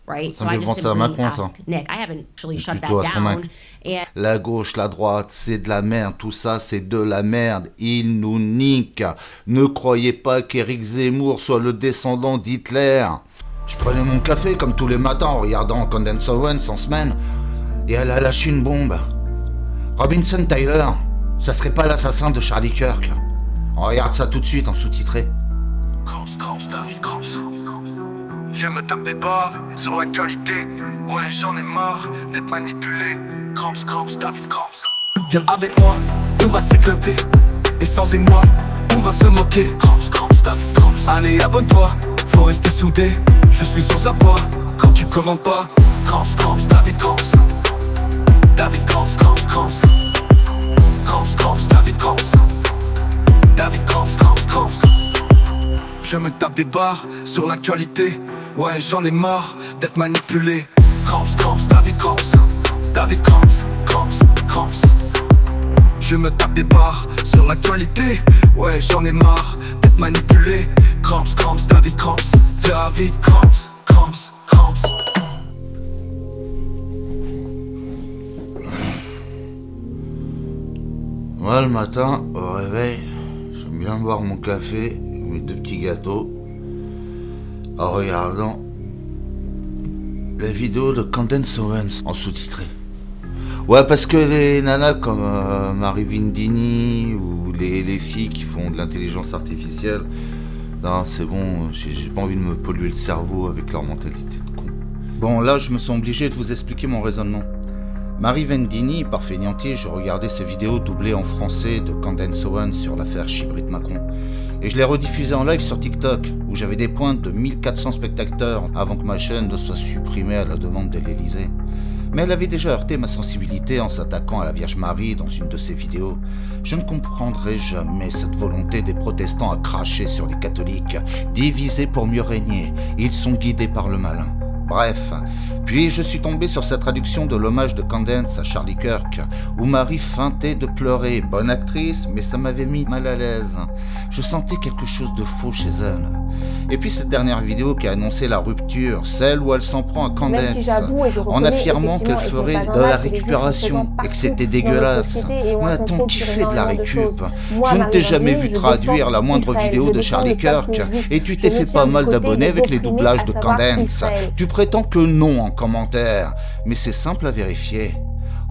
right? Ça So me I fait just penser à simply Macron, ça. ask Nick. I haven't actually shut that Plutôt à son down. mec. And La gauche, la droite, c'est de la merde. Tout ça, c'est de la merde. Ils nous niquent. Ne croyez pas qu'Éric Zemmour soit le descendant d'Hitler. Je prenais mon café comme tous les matins en regardant Candace Owens en semaine. Et elle a lâché une bombe. Robinson Tyler, ça serait pas l'assassin de Charlie Kirk. On regarde ça tout de suite en sous-titré. Krams, David Krams. Je me tape des barres sur l'actualité. Ouais, j'en ai marre d'être manipulé. Krams, David Krams. Viens avec moi, on va s'éclater. Et sans émoi, on va se moquer. Krams, David Krams. Allez, abonne-toi, faut rester soudé. Je suis sans apport quand tu commandes pas. Krams, David Krams. David Krams. David Krams. David Krams. Je me tape des barres sur l'actualité. Ouais, j'en ai marre d'être manipulé. Krams, David Krams. David Krams. Je me tape des barres sur l'actualité. Ouais, j'en ai marre d'être manipulé. Krams, David Krams. David Krams. Moi, le matin, au réveil, j'aime bien boire mon café et mes 2 petits gâteaux en regardant la vidéo de Candace Owens en sous-titré. Ouais, parce que les nanas comme Marie Vindini ou les filles qui font de l'intelligence artificielle, non, c'est bon, j'ai pas envie de me polluer le cerveau avec leur mentalité de con. Bon, là, je me sens obligé de vous expliquer mon raisonnement. Marie Vendini, par fainéantise, je regardais ces vidéos doublées en français de Candace Owens sur l'affaire Chibrit-Macron. Et je les rediffusais en live sur TikTok, où j'avais des pointes de 1400 spectateurs avant que ma chaîne ne soit supprimée à la demande de l'Élysée. Mais elle avait déjà heurté ma sensibilité en s'attaquant à la Vierge Marie dans une de ses vidéos. Je ne comprendrai jamais cette volonté des protestants à cracher sur les catholiques, divisés pour mieux régner. Ils sont guidés par le malin. Bref, puis je suis tombé sur cette traduction de l'hommage de Candace à Charlie Kirk, où Marie feintait de pleurer. Bonne actrice, mais ça m'avait mis mal à l'aise. Je sentais quelque chose de faux chez elle. Et puis cette dernière vidéo qui a annoncé la rupture, celle où elle s'en prend à Candace, en affirmant qu'elle ferait de la récupération et que c'était dégueulasse. Mais attends, qui fait de la récup? Je ne t'ai jamais vu traduire la moindre vidéo de Charlie Kirk, et tu t'es fait pas mal d'abonnés avec les doublages de Candace. Tu prétends que non en commentaire, mais c'est simple à vérifier.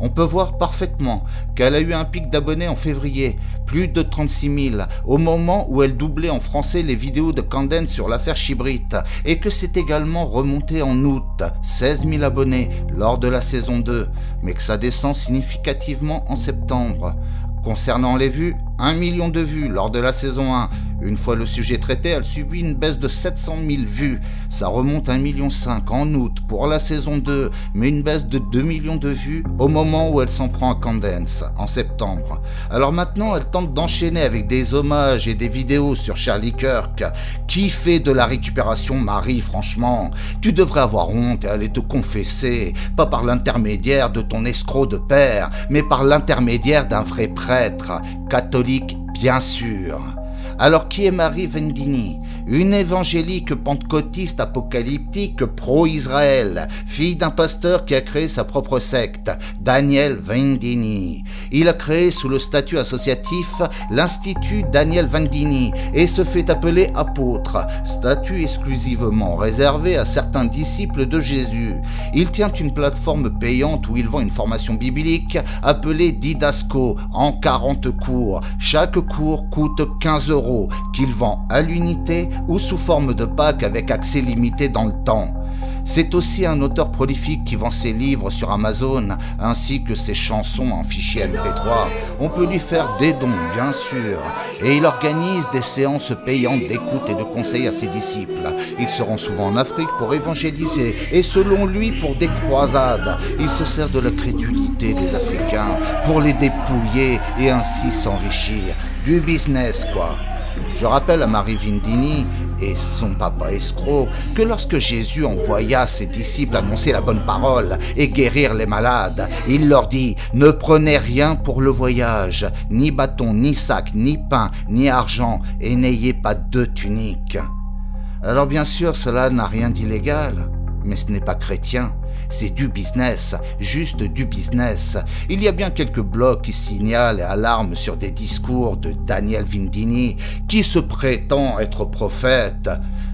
On peut voir parfaitement qu'elle a eu un pic d'abonnés en février, plus de 36 000, au moment où elle doublait en français les vidéos de Candace sur l'affaire Chibrit, et que c'est également remonté en août, 16 000 abonnés lors de la saison 2, mais que ça descend significativement en septembre. Concernant les vues, 1 million de vues lors de la saison 1. Une fois le sujet traité, elle subit une baisse de 700 000 vues. Ça remonte à 1,5 million en août pour la saison 2, mais une baisse de 2 millions de vues au moment où elle s'en prend à Candace, en septembre. Alors maintenant, elle tente d'enchaîner avec des hommages et des vidéos sur Charlie Kirk. Qui fait de la récupération, Marie, franchement? Tu devrais avoir honte et aller te confesser, pas par l'intermédiaire de ton escroc de père, mais par l'intermédiaire d'un vrai prêtre, catholique bien sûr. Alors qui est Marie Vendini? Une évangélique pentecôtiste apocalyptique pro-Israël, fille d'un pasteur qui a créé sa propre secte, Daniel Vendini. Il a créé sous le statut associatif l'Institut Daniel Vendini et se fait appeler apôtre, statut exclusivement réservé à certains disciples de Jésus. Il tient une plateforme payante où il vend une formation biblique appelée Didasco en 40 cours. Chaque cours coûte 15 €, qu'il vend à l'unité ou sous forme de pack avec accès limité dans le temps. C'est aussi un auteur prolifique qui vend ses livres sur Amazon ainsi que ses chansons en fichier MP3. On peut lui faire des dons, bien sûr, et il organise des séances payantes d'écoute et de conseils à ses disciples. Ils seront souvent en Afrique pour évangéliser et selon lui pour des croisades. Il se sert de la crédulité des Africains pour les dépouiller et ainsi s'enrichir. Du business, quoi. Je rappelle à Marie Vendini et son papa escroc que lorsque Jésus envoya ses disciples annoncer la bonne parole et guérir les malades, il leur dit « Ne prenez rien pour le voyage, ni bâton, ni sac, ni pain, ni argent, et n'ayez pas 2 tuniques. » Alors bien sûr, cela n'a rien d'illégal. Mais ce n'est pas chrétien, c'est du business, juste du business. Il y a bien quelques blogs qui signalent et alarment sur des discours de Daniel Vindini qui se prétend être prophète.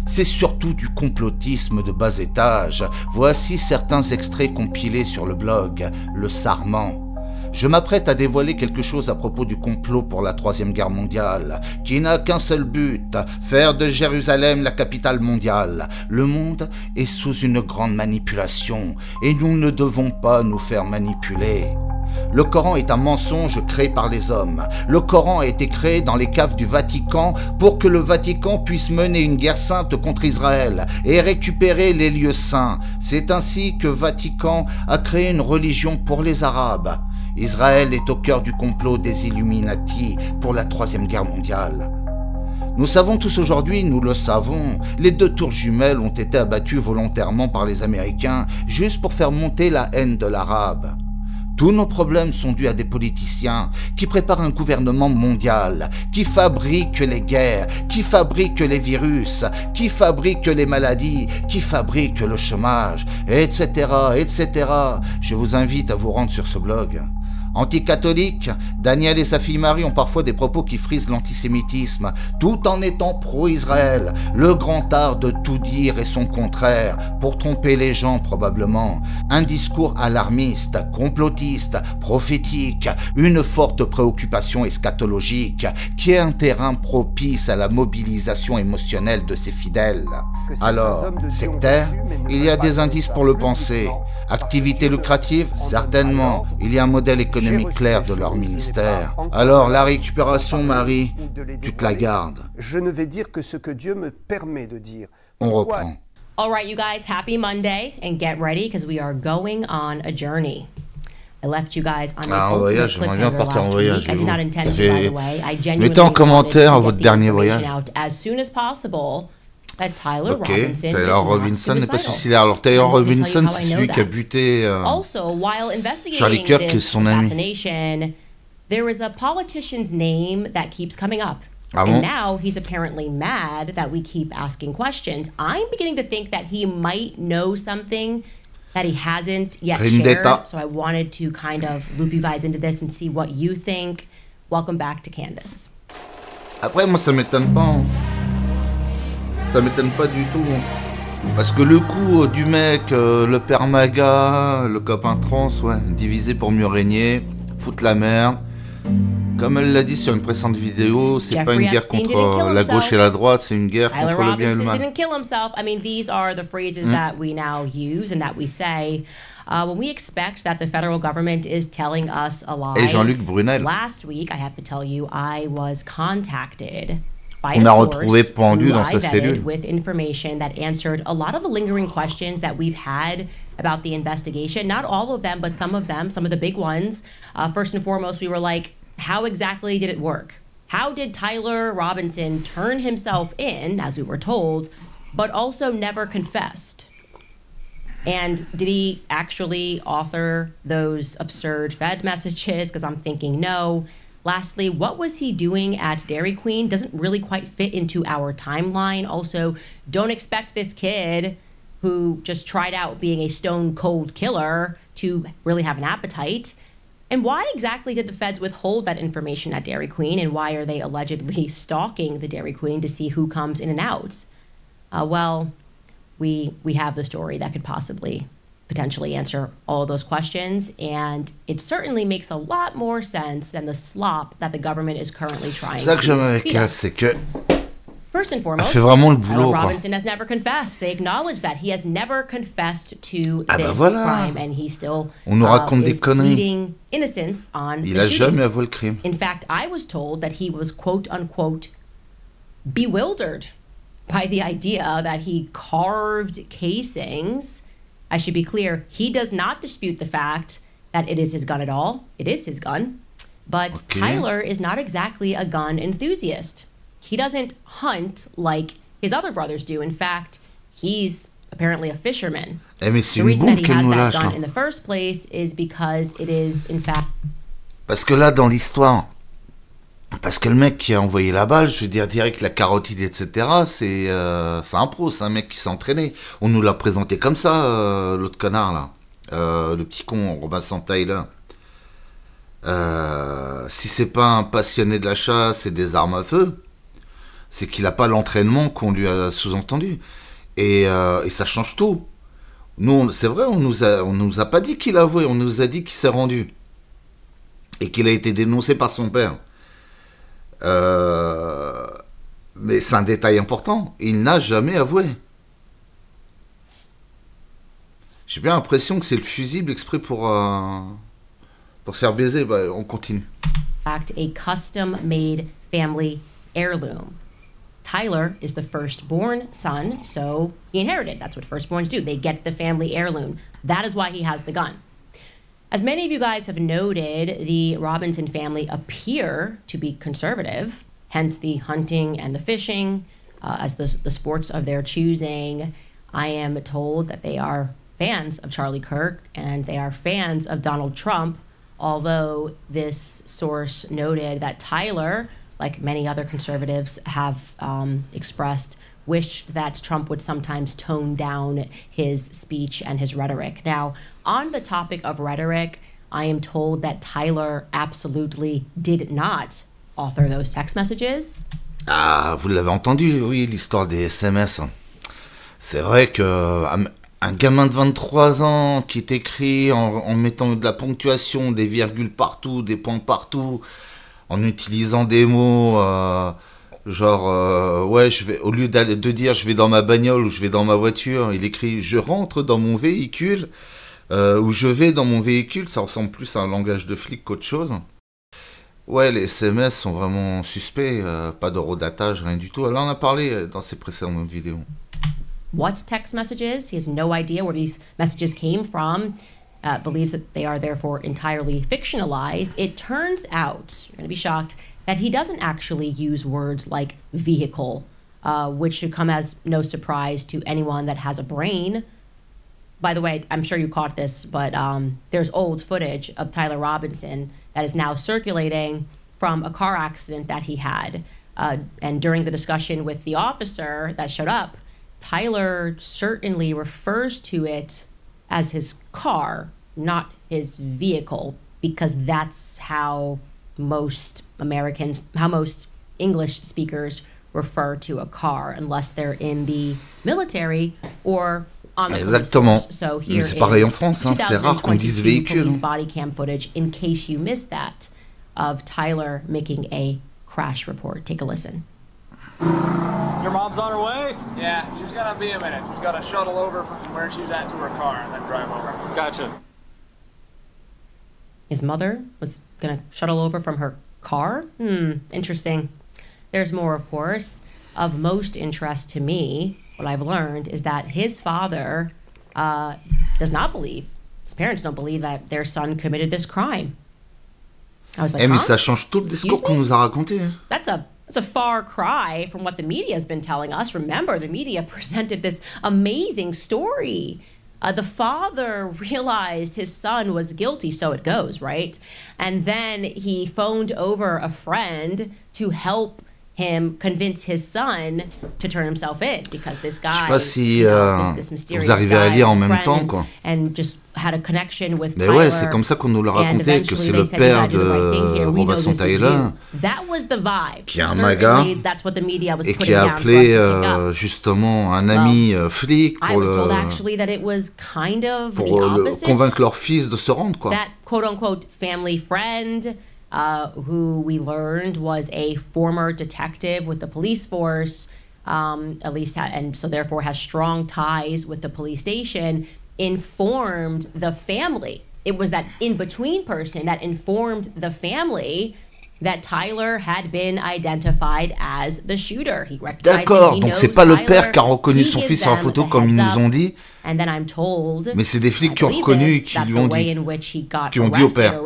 C'est surtout du complotisme de bas étage. Voici certains extraits compilés sur le blog Le Sarment. Je m'apprête à dévoiler quelque chose à propos du complot pour la Troisième Guerre mondiale, qui n'a qu'un seul but, faire de Jérusalem la capitale mondiale. Le monde est sous une grande manipulation, et nous ne devons pas nous faire manipuler. Le Coran est un mensonge créé par les hommes. Le Coran a été créé dans les caves du Vatican pour que le Vatican puisse mener une guerre sainte contre Israël et récupérer les lieux saints. C'est ainsi que Vatican a créé une religion pour les Arabes. Israël est au cœur du complot des Illuminati pour la Troisième Guerre mondiale. Nous savons tous aujourd'hui, nous le savons, les 2 tours jumelles ont été abattues volontairement par les Américains juste pour faire monter la haine de l'Arabe. Tous nos problèmes sont dus à des politiciens qui préparent un gouvernement mondial, qui fabriquent les guerres, qui fabriquent les virus, qui fabriquent les maladies, qui fabriquent le chômage, etc., etc. Je vous invite à vous rendre sur ce blog. Anticatholique, Daniel et sa fille Marie ont parfois des propos qui frisent l'antisémitisme, tout en étant pro-Israël. Le grand art de tout dire et son contraire, pour tromper les gens probablement. Un discours alarmiste, complotiste, prophétique, une forte préoccupation eschatologique, qui est un terrain propice à la mobilisation émotionnelle de ses fidèles. Alors, sectaire, il y a des indices pour le penser. Activité lucrative, certainement. Il y a un modèle économique clair de leur ministère. Alors, la récupération, Marie, tu te la gardes. Je ne vais dire que ce que Dieu me permet de dire. On reprend. All right, you guys, happy Monday, and get ready because we are going on a journey. I left you guys on an ultimate cliffhanger last week. I did not intend to, by the way. I genuinely mettez en commentaire votre dernier voyage. Out as soon as possible. Tyler Robinson n'est pas suicidaire. Alors Tyler Robinson, c'est celui qui a buté Charlie Kirk, qui est son ami. There is a politician's name that keeps coming up. Ah and bon? now he's apparently mad that we keep asking questions. I'm beginning to think that he might know something that he hasn't yet shared. So I wanted to kind of loop you guys into this and see what you think. Welcome back to Candace. Après, moi, ça m'étonne pas. Hein. Ça m'étonne pas du tout. Parce que le coup du mec, le père Maga, le copain trans, ouais, divisé pour mieux régner, foutre la merde. Comme elle l'a dit sur une précédente vidéo, c'est pas une guerre contre la gauche et la droite, c'est une guerre contre le bien et le mal. Didn't kill himself. I mean, these are the phrases that we now use and that we say when we expect that the federal government is telling us a lie. Et Jean-Luc Brunel. Last week, I have to tell you, I was contacted. On a retrouvé pendu dans sa cellule. With information that answered a lot of the lingering questions that we've had about the investigation. Not all of them, but some of them, some of the big ones. First and foremost, we were like, how exactly did it work? How did Tyler Robinson turn himself in, as we were told, but also never confessed? And did he actually author those absurd Fed messages? Because I'm thinking no. Lastly, what was he doing at Dairy Queen? Doesn't really quite fit into our timeline. Also, don't expect this kid who just tried out being a stone cold killer to really have an appetite. And why exactly did the feds withhold that information at Dairy Queen? And why are they allegedly stalking the Dairy Queen to see who comes in and out? Well, we have the story that could possibly potentially answer all of those questions, and it certainly makes a lot more sense than the slop that the government is currently trying to feed us. First and foremost, Tyler Robinson has never confessed. They acknowledge that he has never confessed to this crime, and he still is pleading innocence on the shooting. In fact, I was told that he was quote-unquote bewildered by the idea that he carved casings. I should be clear, he does not dispute the fact that it is his gun at all. It is his gun. But Tyler is not exactly a gun enthusiast. He doesn't hunt like his other brothers do. In fact, he's apparently a fisherman. The reason that he has that gun in the first place is because it is, in fact... Parce que là, dans l'histoire, Parce que le mec qui a envoyé la balle, je veux dire, direct la carotide, etc., c'est un pro, c'est un mec qui s'est entraîné. On nous l'a présenté comme ça, l'autre connard, là. Le petit con, Robinson Tyler. Si c'est pas un passionné de la chasse et des armes à feu, c'est qu'il n'a pas l'entraînement qu'on lui a sous-entendu. Et ça change tout. Nous, c'est vrai, on nous a pas dit qu'il a avoué, on nous a dit qu'il s'est rendu. Et qu'il a été dénoncé par son père. Mais c'est un détail important. Il n'a jamais avoué. J'ai bien l'impression que c'est le fusible exprès pour se faire baiser. Bah, on continue. Fact, a custom-made family heirloom. Tyler is the firstborn son, so he inherited. That's what firstborns do. They get the family heirloom. That is why he has the gun. As many of you guys have noted, the Robinson family appear to be conservative, hence the hunting and the fishing as the sports of their choosing. I am told that they are fans of Charlie Kirk and they are fans of Donald Trump, although this source noted that Tyler, like many other conservatives have expressed, wished that Trump would sometimes tone down his speech and his rhetoric. Now, on the topic of rhetoric, I am told that Tyler absolutely did not author those text messages. Ah, vous l'avez entendu, oui, l'histoire des SMS. C'est vrai que un gamin de 23 ans qui t'écrit en mettant de la ponctuation, des virgules partout, des points partout, en utilisant des mots genre ouais, je vais, au lieu de dire je vais dans ma bagnole ou je vais dans ma voiture, il écrit je rentre dans mon véhicule ou je vais dans mon véhicule. Ça ressemble plus à un langage de flic qu'autre chose. Ouais, les SMS sont vraiment suspects, pas d'horodatage, rien du tout. Elle en a parlé dans ses précédentes vidéos. What text messages? He has no idea where these messages came from. Believes that they are therefore entirely fictionalized. It turns out, you're going to be shocked, that he doesn't actually use words like vehicle, which should come as no surprise to anyone that has a brain. By the way, I'm sure you caught this, but there's old footage of Tyler Robinson that is now circulating from a car accident that he had. And during the discussion with the officer that showed up, Tyler certainly refers to it as his car, not his vehicle, because that's how most Americans, how most English speakers refer to a car, unless they're in the military or on the police force. So here is 2022 police body cam footage, in case you missed that, of Tyler making a crash report. Take a listen. Your mom's on her way? Yeah, she's gonna be a minute. She's gotta shuttle over from where she's at to her car and then drive over. Gotcha. His mother was gonna shuttle over from her car? Interesting. There's more, of course. Of most interest to me, what I've learned is that his father does not believe, his parents don't believe that their son committed this crime. I was like, mais ça change tout le discours qu'on nous a raconté. That's a far cry from what the media has been telling us. Remember, the media presented this amazing story. The father realized his son was guilty, so it goes, right? And then he phoned over a friend to help him convince his son to turn himself in, because this guy, je sais pas si this mysterious vous arrivez à guy, lire en même temps, quoi. And just had a connection with Mais Tyler, ouais, c'est comme ça qu'on nous l'a raconté, que c'est le père de Robinson Tyler, qui est un maga, et qui a appelé justement un ami flic pour convaincre leur fils de se rendre, quoi. That quote-unquote family friend, who we learned was a former detective with the police force, at least, and so therefore has strong ties with the police station, informed the family. It was that in-between person that informed the family that Tyler had been identified as the shooter. He recognized D'accord, him, donc c'est pas le père qui a reconnu son fils sur la photo comme ils nous ont dit, mais c'est des flics qui ont reconnu et qui lui ont dit, qui ont dit au père.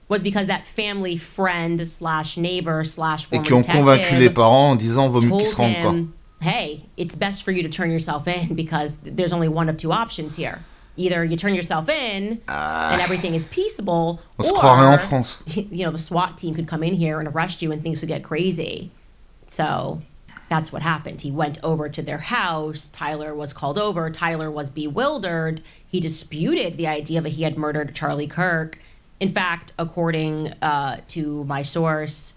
Was because that family friend / neighbor / former et qui ont convaincu les parents en disant vaut mieux qu'ils se rendent, quoi. Hey, it's best for you to turn yourself in because there's only one of two options here. Either you turn yourself in and everything is peaceable, On se croirait en or France. you know, the SWAT team could come in here and arrest you and things would get crazy. So that's what happened. He went over to their house. Tyler was called over. Tyler was bewildered. He disputed the idea that he had murdered Charlie Kirk. In fact, according to my source,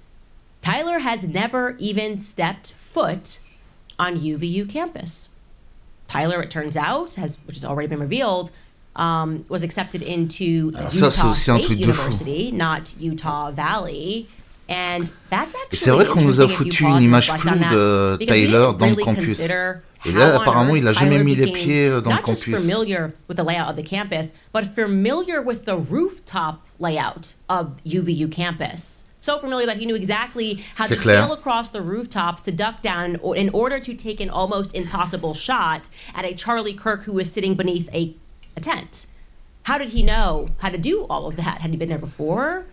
Tyler has never even stepped foot on UVU campus. Tyler, it turns out, which has already been revealed, was accepted into Utah State University, not Utah Valley. And that's actually c'est vrai qu'on nous a foutu une image floue de Tyler dans le campus. Et là, apparemment, il n'a jamais mis les pieds dans le campus. Not just familiar with the layout of the campus, but familiar with the rooftop layout of UVU campus. So familiar that he knew exactly how to scale across the rooftops to duck down in order to take an almost impossible shot at a Charlie Kirk who was sitting beneath a tent. How did he know how to do all of that? Had he been there before?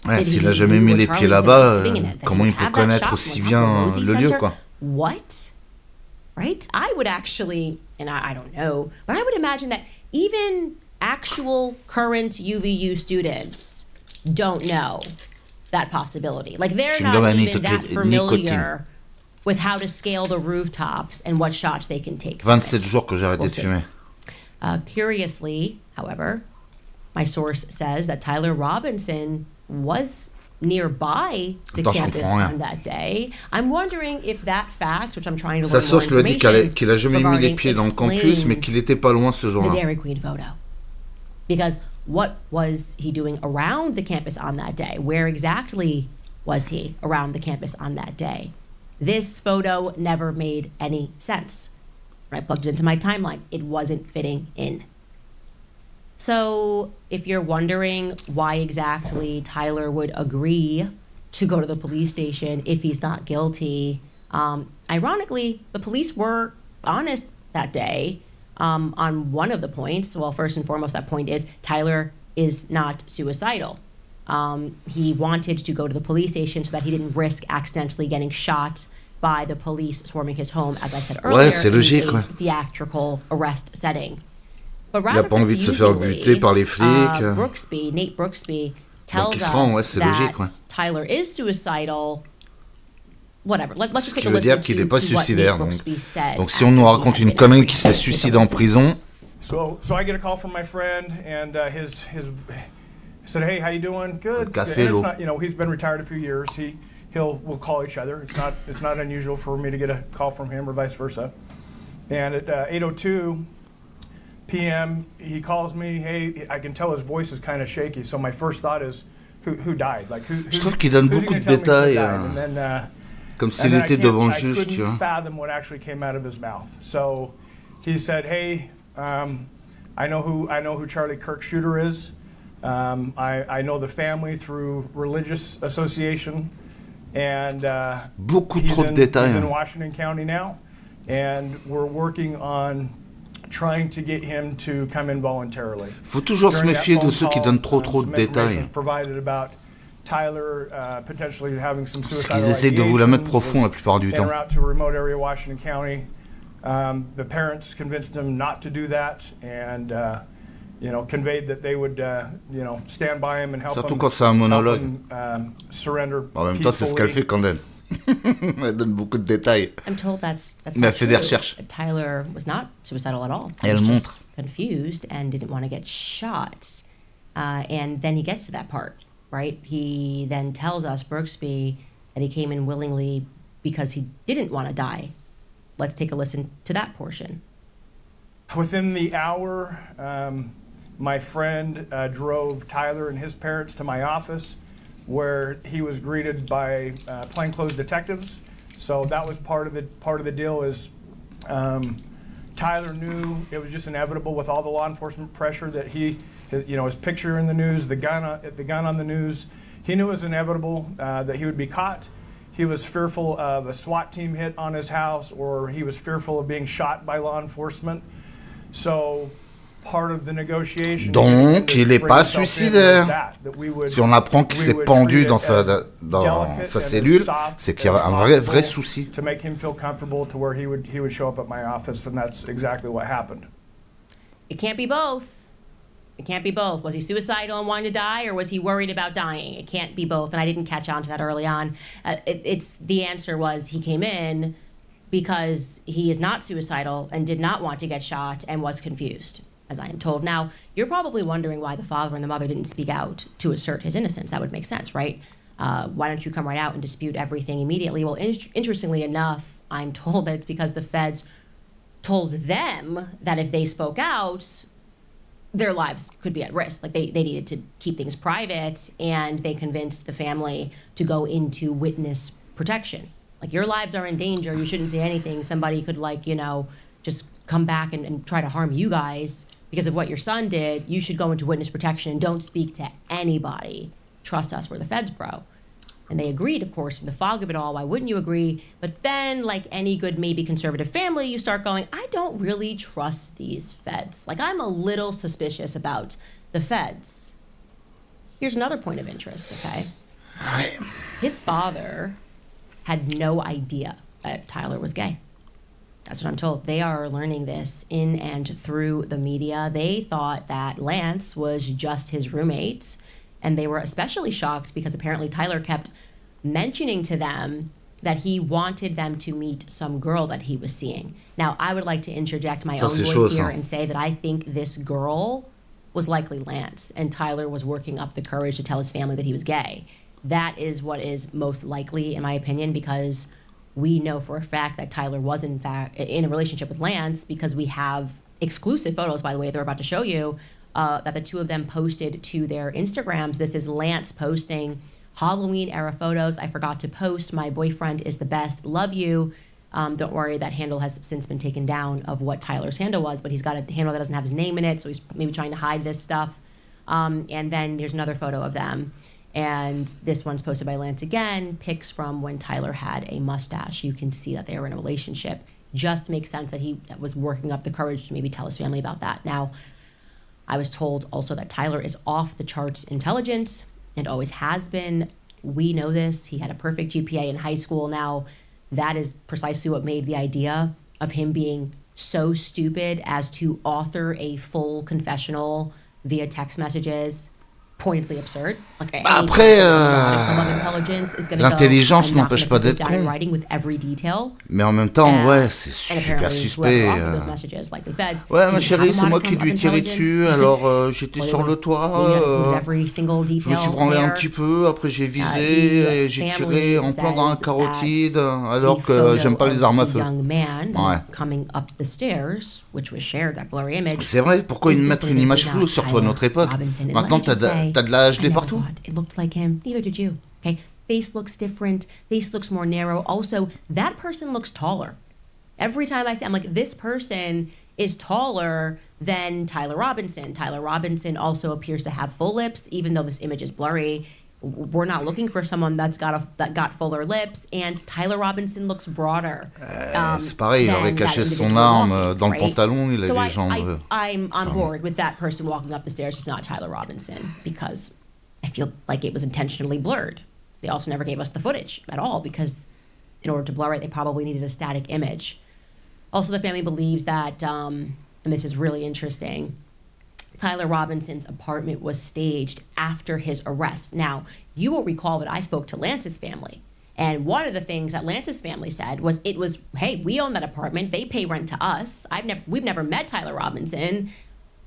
Ouais, s'il n'a jamais mis les pieds là-bas, comment il peut connaître aussi bien le lieu, quoi? What? Right? I would actually, and I don't know, but I would imagine that even actual current UVU students don't know that possibility. Like they're not even that familiar with how to scale the rooftops and what shots they can take. 27 jours que j'ai arrêté de fumer. Curiously, however, my source says that Tyler Robinson was nearby the campus on that day. I'm wondering if that fact, which I'm trying to learn more information, lui a dit qu'il a jamais mis les pieds dans le campus, mais qu'il était pas loin ce jour-là. The Dairy Queen photo. Because what was he doing around the campus on that day? Where exactly was he around the campus on that day? This photo never made any sense. I plugged it into my timeline. It wasn't fitting in. So if you're wondering why exactly Tyler would agree to go to the police station if he's not guilty, ironically, the police were honest that day. On one of the points, well, first and foremost, that point is Tyler is not suicidal. He wanted to go to the police station so that he didn't risk accidentally getting shot by the police swarming his home, as I said earlier, in a theatrical arrest setting. But rather il n'a pas envie de se faire buter par les flics. Nate Brooksby tells us that Tyler is suicidal. Whatever. Let's just take a listen to what Nate Brooksby said. Donc si on nous raconte une connerie qui s'est suicidé en prison. So I get a call from my friend, and his said, "Hey, how you doing? Good." Café, it's not, you know, he's been retired a few years. We'll call each other. It's not unusual for me to get a call from him or vice versa. And at 8:02 p.m., he calls me. Hey, I can tell his voice is kind of shaky. So my first thought is, who died? Like who? Je trouve qu'il donne beaucoup de détails. Comme s'il était devant le juge, tu vois. I couldn't fathom what actually came out of his mouth. So he said, "Hey, I know who Charlie Kirk shooter is. I know the family through religious association, and beaucoup trop de détails. He's in Washington County now, and we're working on trying to get him to come in voluntarily." Faut toujours se méfier de ceux qui donnent trop de détails. Tyler potentially having some Parce qu'ils essayent de vous la mettre profond la plupart du temps. To a remote area, Washington County. The parents convinced him not to do that, and conveyed that they would stand by him and help Surtout quand c'est un monologue. Surrender. En même temps, c'est ce qu'elle fait, Candace. Elle donne beaucoup de détails. I'm told that's Mais elle fait des recherches. Tyler was not suicidal at all. Elle montre. Confused and didn't want to get shot. And then he gets to that part. Right? He then tells us, Brooksby, that he came in willingly because he didn't want to die. Let's take a listen to that portion. Within the hour, my friend drove Tyler and his parents to my office, where he was greeted by plainclothes detectives. So that was part of the deal. Is Tyler knew it was just inevitable with all the law enforcement pressure that his picture in the news, the gun on the news. He knew it was inevitable that he would be caught. He was fearful of a SWAT team hit on his house, or he was fearful of being shot by law enforcement. So part of the negotiation. Donc, il n'est pas suicidaire. Si on apprend qu'il s'est pendu dans sa cellule, c'est qu'il y a un vrai souci. To make him feel comfortable to where he would show up at my office, and that's exactly what happened. It can't be both. It can't be both. Was he suicidal and wanting to die, or was he worried about dying? It can't be both. And I didn't catch on to that early on. The answer was he came in because he is not suicidal and did not want to get shot and was confused, as I am told. Now, you're probably wondering why the father and the mother didn't speak out to assert his innocence. That would make sense, right? Why don't you come right out and dispute everything immediately? Well, interestingly enough, I'm told that it's because the feds told them that if they spoke out, their lives could be at risk. Like they needed to keep things private, and they convinced the family to go into witness protection. Like, your lives are in danger. You shouldn't say anything. Somebody could, just come back and try to harm you guys because of what your son did. You should go into witness protection and don't speak to anybody. Trust us, we're the feds, bro. And they agreed, of course, in the fog of it all. Why wouldn't you agree? But then, like any good, maybe conservative family, you start going, I don't really trust these feds. Like, I'm a little suspicious about the feds. Here's another point of interest, okay? His father had no idea that Tyler was gay. That's what I'm told. They are learning this in and through the media. They thought that Lance was just his roommate, and they were especially shocked because apparently Tyler kept mentioning to them that he wanted them to meet some girl that he was seeing. Now, I would like to interject my own voice here and say that I think this girl was likely Lance, and Tyler was working up the courage to tell his family that he was gay. That is what is most likely, in my opinion, because we know for a fact that Tyler was, in fact, in a relationship with Lance, because we have exclusive photos, by the way, they're about to show you, that the two of them posted to their Instagrams. This is Lance posting Halloween-era photos. I forgot to post. My boyfriend is the best. Love you. Don't worry, that handle has since been taken down of what Tyler's handle was, but he's got a handle that doesn't have his name in it, so he's maybe trying to hide this stuff. And then there's another photo of them. And this one's posted by Lance again, pics from when Tyler had a mustache. You can see that they were in a relationship. Just makes sense that he was working up the courage to maybe tell his family about that. Now, I was told also that Tyler is off the charts intelligent and always has been. We know this. He had a perfect GPA in high school. Now, that is precisely what made the idea of him being so stupid as to author a full confessional via text messages pointedly absurd. Like, après, l'intelligence n'empêche pas d'être con. Mais en même temps, ouais, c'est super suspect. Ouais, ma chérie, c'est moi qui lui ai tiré dessus, alors j'étais sur le toit, je me suis branlé un petit peu, après j'ai visé, et j'ai tiré en plein dans un carotide, alors que j'aime pas les armes à feu. Ouais. C'est vrai, pourquoi mettre une image floue sur toi à notre époque? Maintenant, t'as de la HD partout. It looked like him. Neither did you. Okay, face looks different. Face looks more narrow. Also, that person looks taller. Every time I say, I'm like, this person is taller than Tyler Robinson. Tyler Robinson also appears to have full lips, even though this image is blurry. We're not looking for someone that got fuller lips, and Tyler Robinson looks broader. C'est pareil, il aurait caché son arme dans le pantalon, il a les jambes. I'm on board with that person walking up the stairs. It's not Tyler Robinson, because I feel like it was intentionally blurred. They also never gave us the footage at all, because in order to blur it, they probably needed a static image. Also, the family believes that, and this is really interesting, Tyler Robinson's apartment was staged after his arrest. Now, you will recall that I spoke to Lance's family. And one of the things that Lance's family said was, hey, we own that apartment. They pay rent to us. We've never met Tyler Robinson.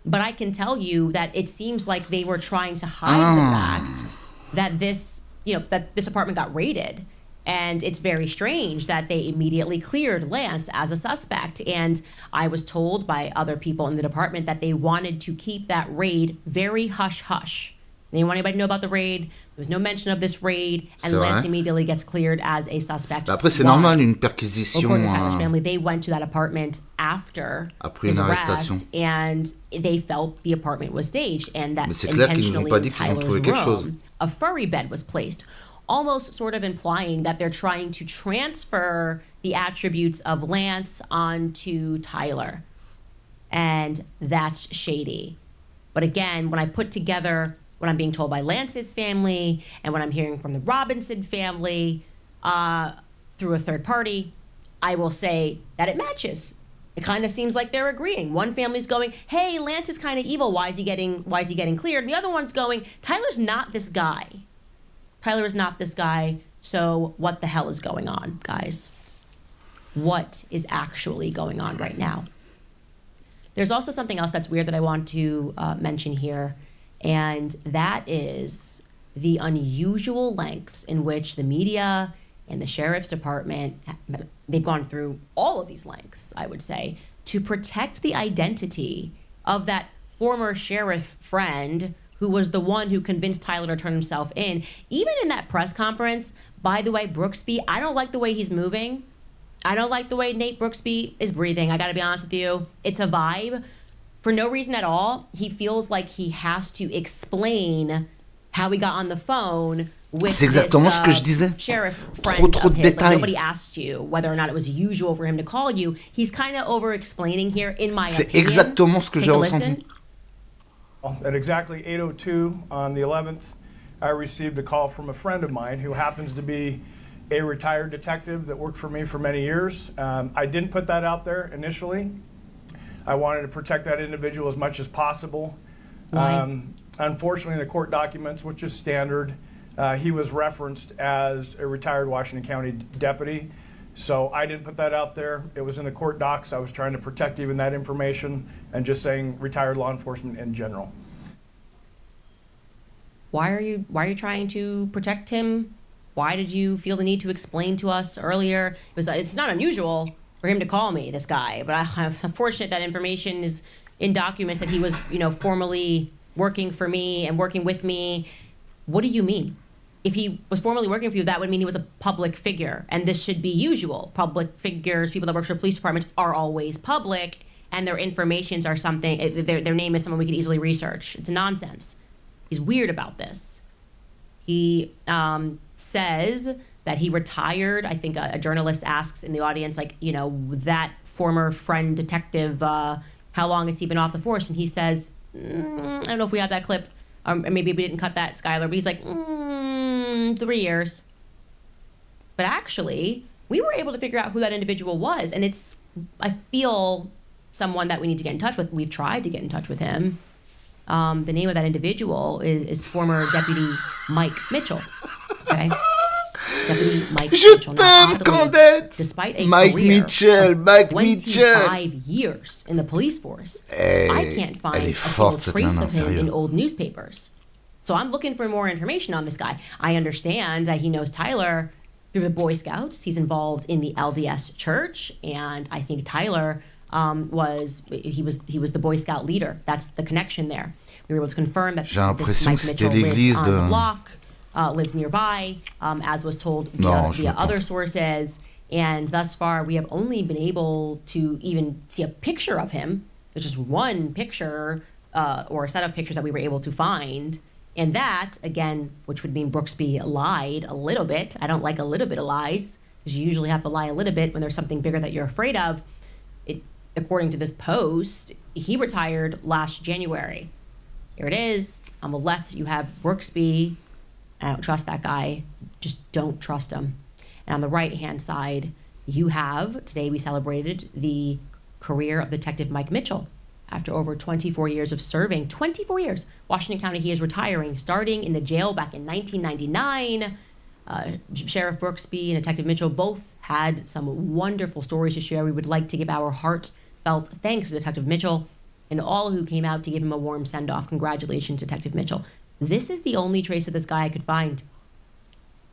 But I can tell you that it seems like they were trying to hide the fact that this apartment got raided. And it's very strange that they immediately cleared Lance as a suspect. And I was told by other people in the department that they wanted to keep that raid very hush-hush. They didn't want anybody to know about the raid. There was no mention of this raid. And Lance immediately gets cleared as a suspect. Après, c'est normal, une perquisition. According to Tyler's family, they went to that apartment after his arrest. And they felt the apartment was staged. And that intentionally in Tyler's room, a furry bed was placed. Almost sort of implying that they're trying to transfer the attributes of Lance onto Tyler. And that's shady. But again, when I put together what I'm being told by Lance's family and what I'm hearing from the Robinson family through a third party, I will say that it matches. It kind of seems like they're agreeing. One family's going, hey, Lance is kind of evil. Why is he getting cleared? And the other one's going, Tyler's not this guy. Tyler is not this guy. So what the hell is going on, guys? What is actually going on right now? There's also something else that's weird that I want to mention here, and that is the unusual lengths in which the media and the sheriff's department, they've gone through all of these lengths, I would say, to protect the identity of that former sheriff friend who was the one who convinced Tyler to turn himself in. Even in that press conference, by the way, Brooksby, I don't like the way he's moving. I don't like the way Nate Brooksby is breathing. I got to be honest with you. It's a vibe. For no reason at all, he feels like he has to explain how he got on the phone with C'est exactement this, ce que je disais. sheriff friend Trop of de his. détails. Like, nobody asked you whether or not it was usual for him to call you. He's kind of over-explaining here, in my C'est opinion. exactement ce que Take j'ai a ressenti. listen. At exactly 8:02 on the 11th, I received a call from a friend of mine who happens to be a retired detective that worked for me for many years. I didn't put that out there initially. I wanted to protect that individual as much as possible. Unfortunately, in the court documents, which is standard, he was referenced as a retired Washington County deputy. So I didn't put that out there. It was in the court docs. I was trying to protect even that information and just saying retired law enforcement in general. Why are you trying to protect him? Why did you feel the need to explain to us earlier? It's not unusual for him to call me, this guy, but I'm unfortunate that information is in documents that he was, formerly working for me and working with me. What do you mean? If he was formerly working for you, that would mean he was a public figure, and this should be usual. Public figures, people that work for police departments, are always public, and their informations are something, their name is someone we could easily research. It's nonsense. He's weird about this. He says that he retired. I think a journalist asks in the audience, that former friend detective, how long has he been off the force? And he says, I don't know if we have that clip, or maybe we didn't cut that, Skylar, but he's like, 3 years. But actually, we were able to figure out who that individual was, and it's, I feel, someone that we need to get in touch with. We've tried to get in touch with him. The name of that individual is former Deputy Mike Mitchell. Okay? Deputy Mike Mitchell. Now, oddly, despite a career of 25 years in the police force, I can't find a single trace of him in old newspapers. So I'm looking for more information on this guy. I understand that he knows Tyler through the Boy Scouts. He's involved in the LDS Church, and I think Tyler was the Boy Scout leader. That's the connection there. We were able to confirm that this Mike Mitchell lives on the block, lives nearby, as was told via other sources. And thus far, we have only been able to even see a picture of him. There's just one picture or a set of pictures that we were able to find. And that, again, which would mean Brooksby lied a little bit. I don't like a little bit of lies, because you usually have to lie a little bit when there's something bigger that you're afraid of. According to this post, he retired last January. Here it is. On the left, you have Brooksby. I don't trust that guy. Just don't trust him. And on the right-hand side, you have, today we celebrated the career of Detective Mike Mitchell. After over 24 years of serving, 24 years, Washington County, he is retiring, starting in the jail back in 1999. Sheriff Brooksby and Detective Mitchell both had some wonderful stories to share. We would like to give our heartfelt thanks to Detective Mitchell and all who came out to give him a warm send-off. Congratulations, Detective Mitchell. This is the only trace of this guy I could find.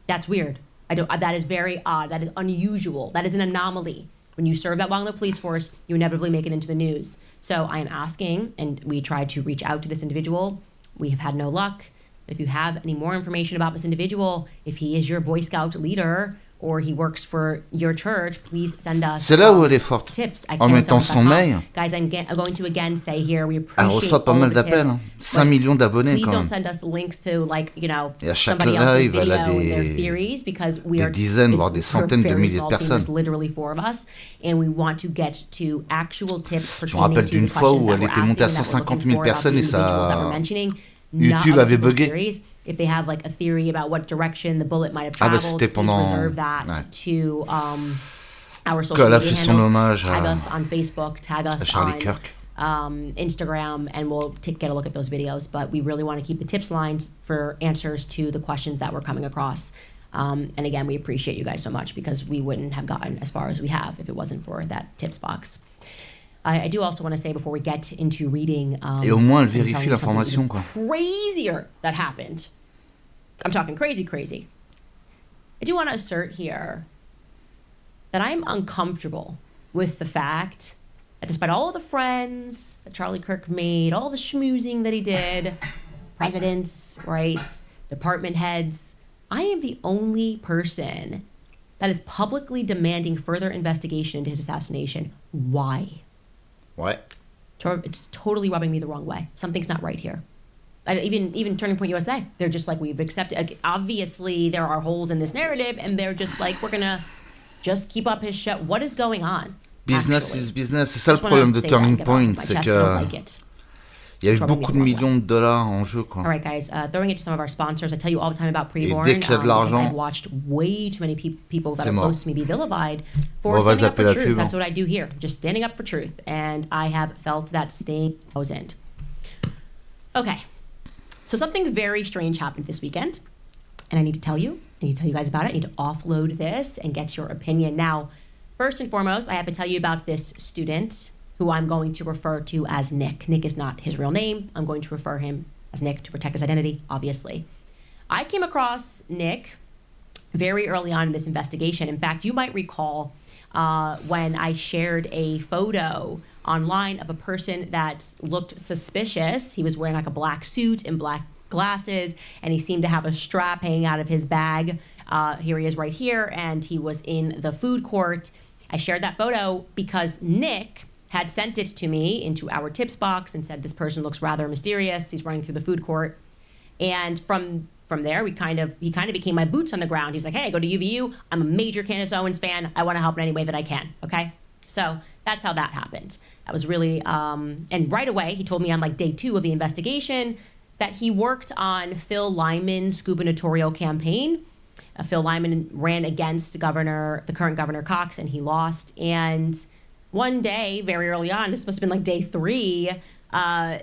That's weird. That is very odd. That is unusual. That is an anomaly. When you serve that long in the police force, you inevitably make it into the news. So I am asking, and we tried to reach out to this individual. We have had no luck. If you have any more information about this individual, if he is your Boy Scout leader or he works for your church, please send us C'est là où elle est forte. Tips. En mettant son mail. Guys, I'm going to again say here, we Elle appreciate reçoit pas all mal of the d'appels. tips. 5 millions d'abonnés Please quand don't même. send us links to Et à chaque somebody else's live, video elle a and their theories, because we are dizaines, voire des centaines de milliers de personnes. There's literally 4 of us, and we want to get to actual tips Je me rappelle d'une fois où elle était montée à 150 000 personnes et ça... YouTube avait bugué. If they have like a theory about what direction the bullet might have traveled, c'était please pendant... reserve that to our social qu'elle a media fait son handles. hommage Tag à us on Facebook, tag us Charlie on Kirk. Instagram, and we'll get a look at those videos. But we really want to keep the tips lines for answers to the questions that we're coming across. And again, we appreciate you guys so much because we wouldn't have gotten as far as we have if it wasn't for that tips box. I do also want to say before we get into reading, Et au moins, elle I'm telling vérifie you something l'information, even quoi. crazier that happened. I'm talking crazy. I do want to assert here that I'm uncomfortable with the fact that despite all of the friends that Charlie Kirk made, all the schmoozing that he did, presidents, right, department heads, I am the only person that is publicly demanding further investigation into his assassination. Why? Ouais. It's totally rubbing me the wrong way. Something's not right here. Even Turning Point USA, they're just like, we've accepted. Obviously, there are holes in this narrative, and they're just like, we're gonna just keep up his show. What is going on? Business actually? is business. C'est ça le Just wanna problème de say Turning that, get off Point, my c'est chest, I don't que like it. il y a eu It's rubbing me beaucoup the de wrong way. millions de dollars en jeu, quoi. All right, guys, throwing it to some of our sponsors. I tell you all the time about Preborn. dès qu'il y a de Because l'argent, I've watched way too many people that c'est are mort. close to me be vilified for Bon, on va standing up zapper for la truth. pub, That's hein. what I do here, just standing up for truth. And I have felt that staying end. Okay, so something very strange happened this weekend. And I need to tell you guys about it. I need to offload this and get your opinion. Now, first and foremost, I have to tell you about this student who I'm going to refer to as Nick. Nick is not his real name. I'm going to refer him as Nick to protect his identity, obviously. I came across Nick very early on in this investigation. In fact, you might recall when I shared a photo online of a person that looked suspicious. He was wearing like a black suit and black glasses, and he seemed to have a strap hanging out of his bag. Here he is right here, and he was in the food court. I shared that photo because Nick had sent it to me into our tips box and said, this person looks rather mysterious. He's running through the food court. And from there, he kind of became my boots on the ground. He was like, hey, I go to UVU. I'm a major Candace Owens fan. I want to help in any way that I can. Okay. So that's how that happened. That was really, and right away, he told me on like day 2 of the investigation that he worked on Phil Lyman's gubernatorial campaign. Phil Lyman ran against the current Governor Cox, and he lost. And one day, very early on, this must have been like day 3,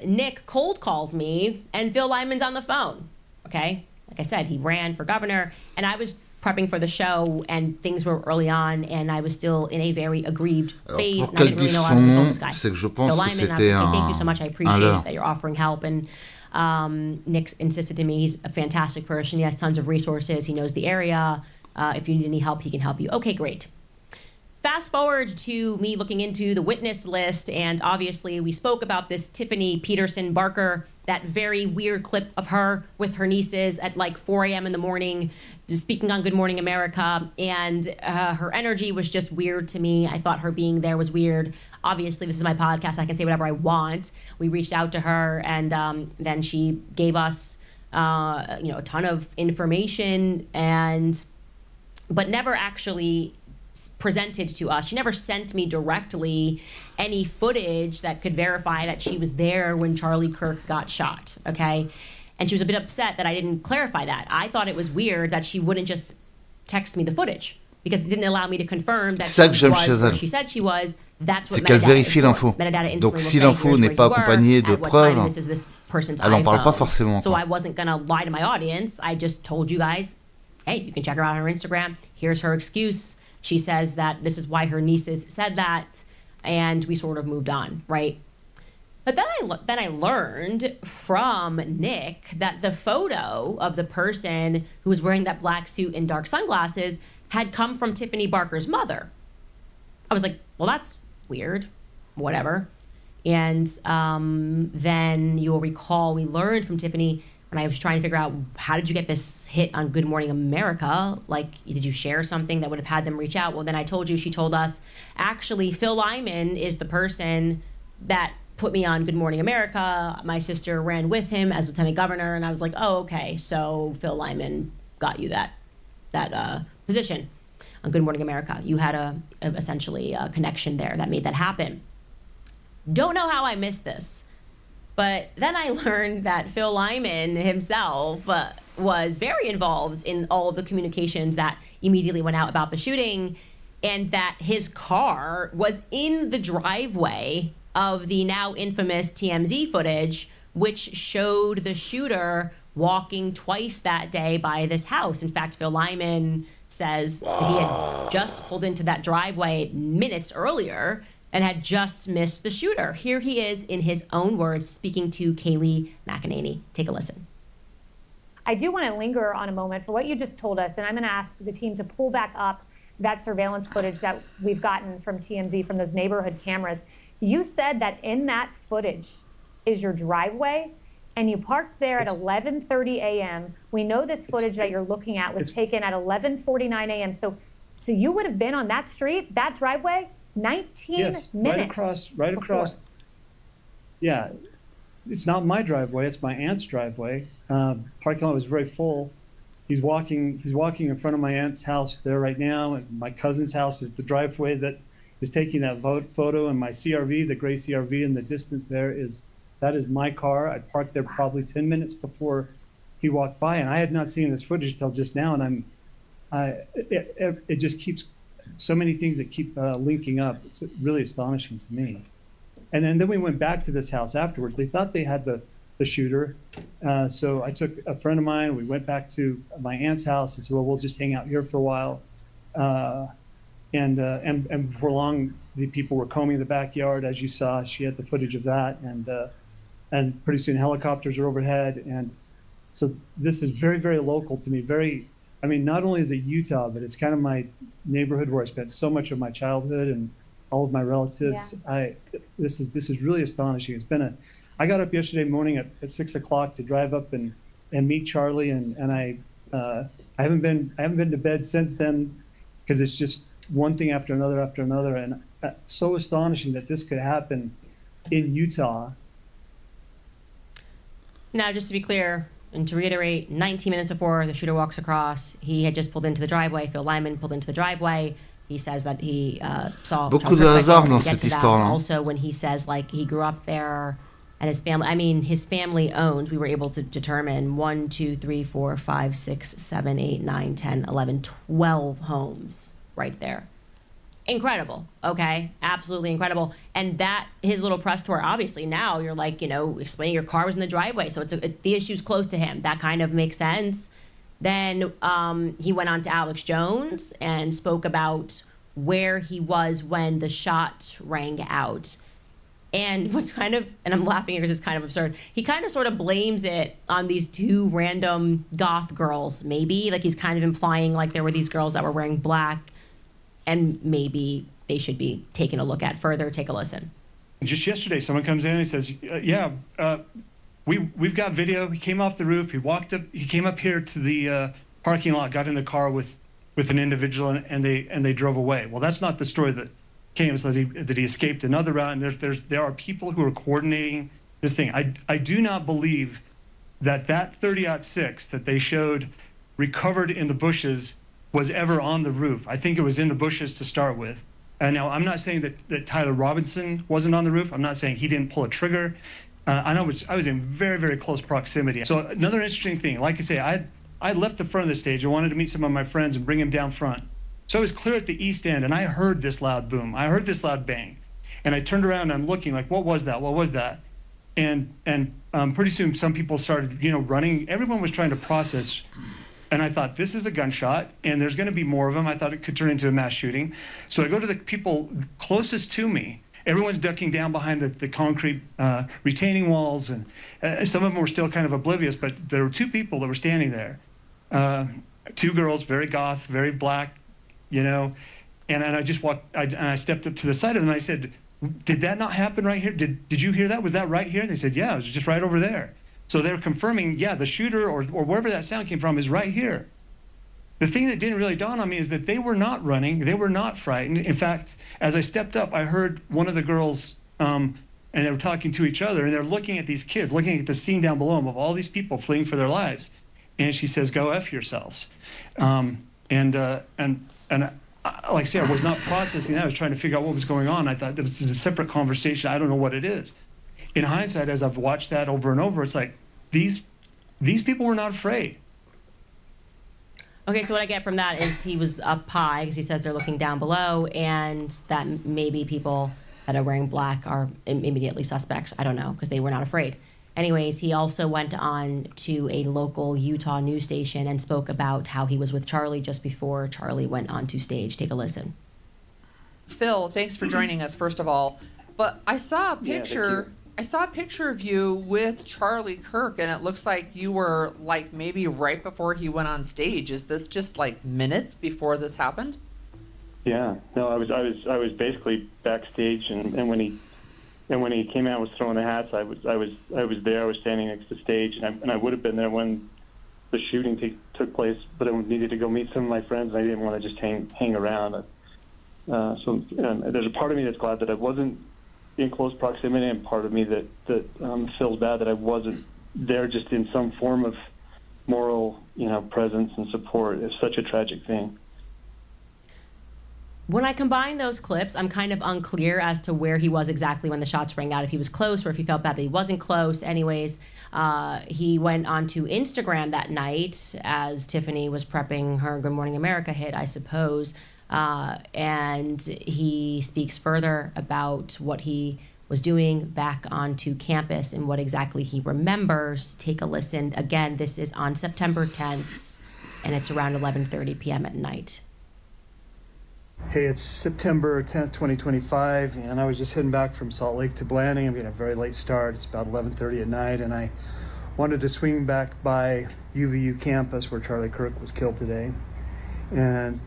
Nick cold calls me, and Phil Lyman's on the phone. Okay? Like I said, he ran for governor, and I was prepping for the show, and things were early on, and I was still in a very aggrieved phase, and I didn't really know I was going to this guy. C'est que je Phil pense que Lyman, I was c'était like, un thank you so much, I appreciate leurre. that you're offering help, and Nick insisted to me, he's a fantastic person, he has tons of resources, he knows the area, if you need any help, he can help you. Okay, great. Fast forward to me looking into the witness list, and obviously we spoke about this Tiffany Peterson Barker, that very weird clip of her with her nieces at like 4 a.m. in the morning, just speaking on Good Morning America, and her energy was just weird to me. I thought her being there was weird. Obviously, this is my podcast. I can say whatever I want. We reached out to her, and then she gave us a ton of information, but never actually presented to us. She never sent me directly any footage that could verify that she was there when Charlie Kirk got shot, okay? And she was a bit upset that I didn't clarify that. I thought it was weird that she wouldn't just text me the footage because it didn't allow me to confirm that Ça que she j'aime was chez where elle. she said she was. That's what C'est qu'elle metadata vérifie is for. l'info. Metadata instantly Donc will si say, l'info here's n'est where pas you were, accompagnée de at what preuves, time, this is this person's elle en parle pas iPhone. forcément, So quoi. I wasn't gonna lie to my audience. I just told you guys, hey, you can check her out on her Instagram. Here's her excuse. She says that this is why her nieces said that, and we sort of moved on, right? But then I learned from Nick that the photo of the person who was wearing that black suit and dark sunglasses had come from Tiffany Barker's mother. I was like, well, that's weird, whatever. And then you'll recall we learned from Tiffany when I was trying to figure out, how did you get this hit on Good Morning America? Like, did you share something that would have had them reach out? Well, then I told you, she told us, actually, Phil Lyman is the person that put me on Good Morning America. My sister ran with him as lieutenant governor, and I was like, oh, okay, so Phil Lyman got you that position on Good Morning America. You had essentially a connection there that made that happen. Don't know how I missed this. But then I learned that Phil Lyman himself was very involved in all of the communications that immediately went out about the shooting. and that his car was in the driveway of the now infamous TMZ footage, which showed the shooter walking twice that day by this house. In fact, Phil Lyman says that he had just pulled into that driveway minutes earlier and had just missed the shooter. Here he is in his own words speaking to Kayleigh McEnany. Take a listen. I do want to linger on a moment for what you just told us, and I'm going to ask the team to pull back up that surveillance footage that we've gotten from TMZ, from those neighborhood cameras. You said that in that footage is your driveway, and you parked there at 11:30 a.m. We know this footage that you're looking at was taken at 11:49 a.m. So you would have been on that street, that driveway, 19 minutes. Right across. Yeah, it's not my driveway; it's my aunt's driveway. Parking lot was very full. He's walking in front of my aunt's house there right now, and my cousin's house is the driveway that is taking that photo, and my CRV, the gray CRV in the distance there, that is my car. I parked there probably 10 minutes before he walked by, and I had not seen this footage till just now, and it just keeps so many things that keep linking up. It's really astonishing to me. And then we went back to this house afterwards. They thought they had the shooter, so I took a friend of mine. We went back to my aunt's house and said, "Well, we'll just hang out here for a while." And before long, the people were combing the backyard, as you saw. She had the footage of that, and pretty soon helicopters are overhead. And so this is very, very local to me. Not only is it Utah, but it's kind of my neighborhood where I spent so much of my childhood and all of my relatives. Yeah. This is really astonishing. I got up yesterday morning at 6 o'clock to drive up and meet Charlie, and I haven't been to bed since then, because it's just one thing after another, and so astonishing that this could happen in Utah. Now, just to be clear and to reiterate, 19 minutes before the shooter walks across, he had just pulled into the driveway. Phil Lyman pulled into the driveway. He says that he saw beaucoup de hasard dans cette histoire. Also, when he says he grew up there and his family, his family owns, we were able to determine 1, 2, 3, 4, 5, 6, 7, 8, 9, 10, 11, 12 homes right there. Incredible. Okay. Absolutely incredible. And that, his little press tour, obviously now you're explaining your car was in the driveway. So the issue's close to him. That kind of makes sense. Then he went on to Alex Jones and spoke about where he was when the shot rang out. And what's and I'm laughing because it's kind of absurd, he kind of sort of blames it on these two random goth girls, maybe. He's kind of implying there were these girls that were wearing black, and maybe they should be taken a look at further. Take a listen. Just yesterday, someone comes in and says, we've got video. He came off the roof. He came up here to the parking lot, got in the car with an individual, and they drove away. Well, that's not the story that came, so that he escaped another route. And there are people who are coordinating this thing. I do not believe that 30-06 that they showed recovered in the bushes was ever on the roof. I think it was in the bushes to start with. And now I'm not saying that Tyler Robinson wasn't on the roof. I'm not saying he didn't pull a trigger. I know I was in very, very close proximity. So another interesting thing, like I say, I left the front of the stage. I wanted to meet some of my friends and bring them down front. So I was clear at the east end, and I heard this loud boom. I heard this loud bang. And I turned around and I'm looking what was that? What was that? And pretty soon some people started, running. Everyone was trying to process. And I thought, this is a gunshot, and there's going to be more of them. I thought it could turn into a mass shooting. So I go to the people closest to me. Everyone's ducking down behind the concrete retaining walls, and some of them were still kind of oblivious, but there were two people that were standing there. Two girls, very goth, very black, and I just walked, and I stepped up to the side of them, and I said, did that not happen right here? Did you hear that? Was that right here? They said, yeah, it was just right over there. So they're confirming, yeah, the shooter or wherever that sound came from is right here. The thing that didn't really dawn on me is that they were not running. They were not frightened. In fact, as I stepped up, I heard one of the girls, and they were talking to each other, and they're looking at these kids, looking at the scene down below them of all these people fleeing for their lives. And she says, go F yourselves. Like I say, I was not processing that. I was trying to figure out what was going on. I thought this is a separate conversation. I don't know what it is. In hindsight, as I've watched that over and over, it's like these people were not afraid. Okay, so what I get from that is he was up high because he says they're looking down below, and that maybe people that are wearing black are immediately suspects. I don't know, because they were not afraid. Anyways, he also went on to a local Utah news station and spoke about how he was with Charlie just before Charlie went onto stage. Take a listen. Phil, thanks for joining us, first of all. But I saw a picture. Yeah, I saw a picture of you with Charlie Kirk, and it looks like you were like maybe right before he went on stage. Is this just like minutes before this happened? Yeah, no, I was basically backstage, and when he came out and was throwing the hats, I was there. I was standing next to the stage, and I would have been there when the shooting took place, but I needed to go meet some of my friends, and I didn't want to just hang around. So there's a part of me that's glad that I wasn't in close proximity, and part of me that feels bad that I wasn't there, just in some form of moral, presence and support. It's such a tragic thing. When I combine those clips, I'm kind of unclear as to where he was exactly when the shots rang out, if he was close or if he felt bad that he wasn't close. Anyways, he went onto Instagram that night as Tiffany was prepping her Good Morning America hit, I suppose. And he speaks further about what he was doing back onto campus and what exactly he remembers. Take a listen. Again, this is on September 10th, and it's around 11:30 p.m. at night. Hey, it's September 10th, 2025, and I was just heading back from Salt Lake to Blanding. I'm getting a very late start. It's about 11:30 at night, and I wanted to swing back by UVU campus where Charlie Kirk was killed today and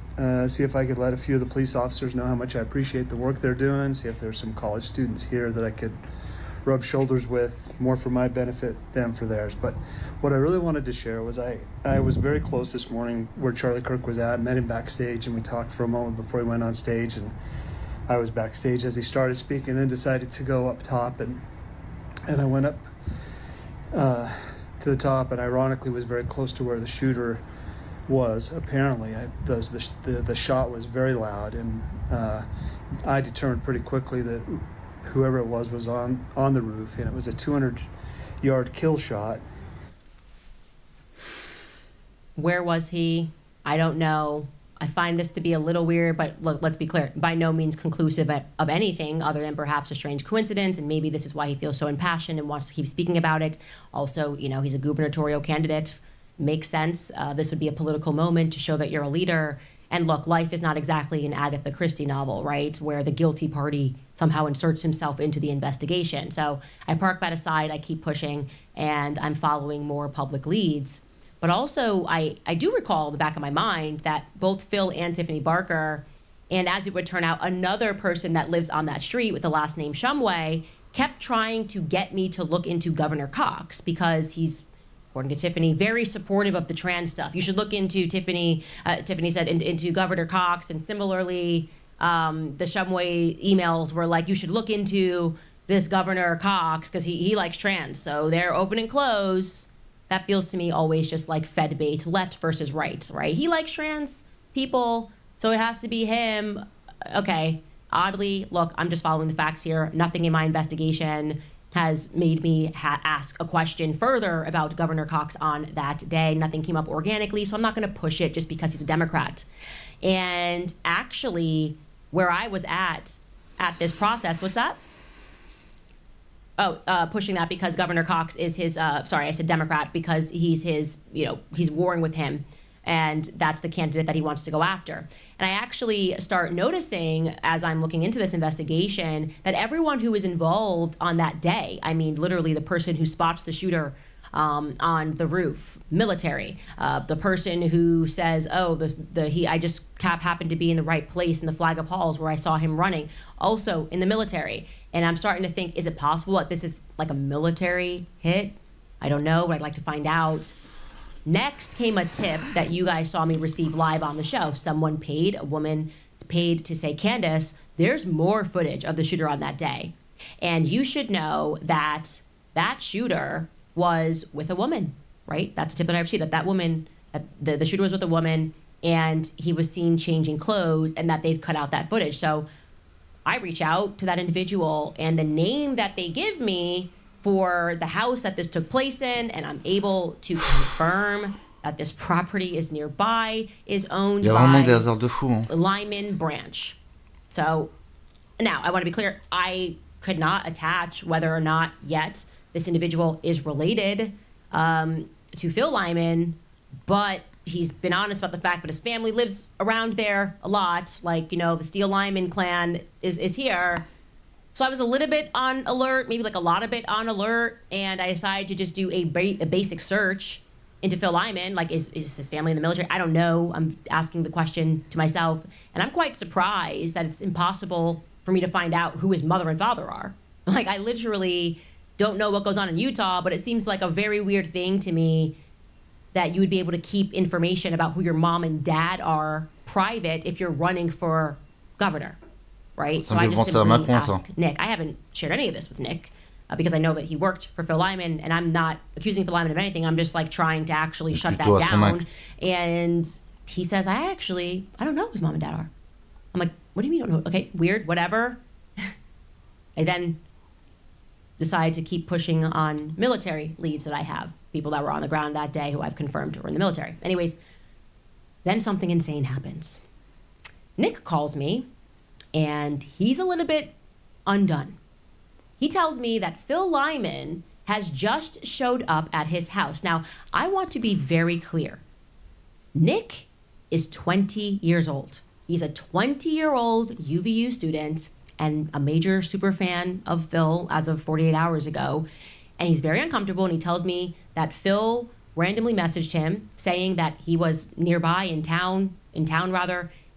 see if I could let a few of the police officers know how much I appreciate the work they're doing, see if there's some college students here that I could rub shoulders with, more for my benefit than for theirs. But what I really wanted to share was I was very close this morning where Charlie Kirk was at, met him backstage, and we talked for a moment before he went on stage, and I was backstage as he started speaking, and then decided to go up top, and I went up to the top, and ironically was very close to where the shooter was. Apparently, the shot was very loud, and I determined pretty quickly that whoever it was on the roof, and it was a 200-yard kill shot. Where was he? I don't know. I find this to be a little weird, but look, let's be clear, by no means conclusive of anything other than perhaps a strange coincidence, and maybe this is why he feels so impassioned and wants to keep speaking about it. Also, he's a gubernatorial candidate. Makes sense. This would be a political moment to show that you're a leader. And look, life is not exactly an Agatha Christie novel, right, where the guilty party somehow inserts himself into the investigation. So I park that aside, I keep pushing, and I'm following more public leads. But also, I do recall in the back of my mind that both Phil and Tiffany Barker, and as it would turn out, another person that lives on that street with the last name Shumway, kept trying to get me to look into Governor Cox because he's, according to Tiffany, very supportive of the trans stuff. You should look into, Tiffany said, into Governor Cox. And similarly, the Shumway emails were like, you should look into this Governor Cox because he likes trans. So they're open and close. That feels to me always just like Fed bait, left versus right? He likes trans people, so it has to be him. Okay, oddly, look, I'm just following the facts here. Nothing in my investigation has made me ask a question further about Governor Cox on that day. Nothing came up organically, so I'm not going to push it just because he's a Democrat. And actually, where I was at this process, what's that? Pushing that because Governor Cox is his, sorry, I said Democrat because he's his, he's warring with him. And that's the candidate that he wants to go after. And I actually start noticing as I'm looking into this investigation that everyone who was involved on that day, I mean, literally the person who spots the shooter on the roof, military, the person who says, oh, I just happened to be in the right place in the Flag of Halls where I saw him running, also in the military. And I'm starting to think, is it possible that this is like a military hit? I don't know, but I'd like to find out. Next came a tip that you guys saw me receive live on the show. A woman paid to say, Candace, there's more footage of the shooter on that day. And you should know that that shooter was with a woman, right? That's a tip that I received, that woman, the shooter was with a woman, and he was seen changing clothes, and that they've cut out that footage. So I reach out to that individual, and the name that they give me for the house that this took place in, and I'm able to confirm that this property is nearby is owned Il y a vraiment by des hasards de fou. Hein. Lyman Branch. So now I want to be clear, I could not attach whether or not yet this individual is related to Phil Lyman, but he's been honest about the fact that his family lives around there a lot. Like, you know, the Steele Lyman clan is here. So I was a little bit on alert, maybe like a lot of bit on alert, and I decided to just do a basic search into Phil Lyman. Like, is his family in the military? I don't know. I'm asking the question to myself, and I'm quite surprised that it's impossible for me to find out who his mother and father are. Like, I literally don't know what goes on in Utah, but it seems like a very weird thing to me that you would be able to keep information about who your mom and dad are private if you're running for governor. Right? So I just simply asked Nick. I haven't shared any of this with Nick because I know that he worked for Phil Lyman, and I'm not accusing Phil Lyman of anything. I'm just like trying to actually shut that down. And he says, I don't know who his mom and dad are. I'm like, what do you mean you don't know? Okay, weird, whatever. I then decide to keep pushing on military leads that I have, people that were on the ground that day who I've confirmed were in the military. Anyways, then something insane happens. Nick calls me, and he's a little bit undone. He tells me that Phil Lyman has just showed up at his house. Now, I want to be very clear. Nick is 20 years old. He's a 20-year-old UVU student and a major super fan of Phil as of 48 hours ago. And he's very uncomfortable, and he tells me that Phil randomly messaged him saying that he was nearby in town,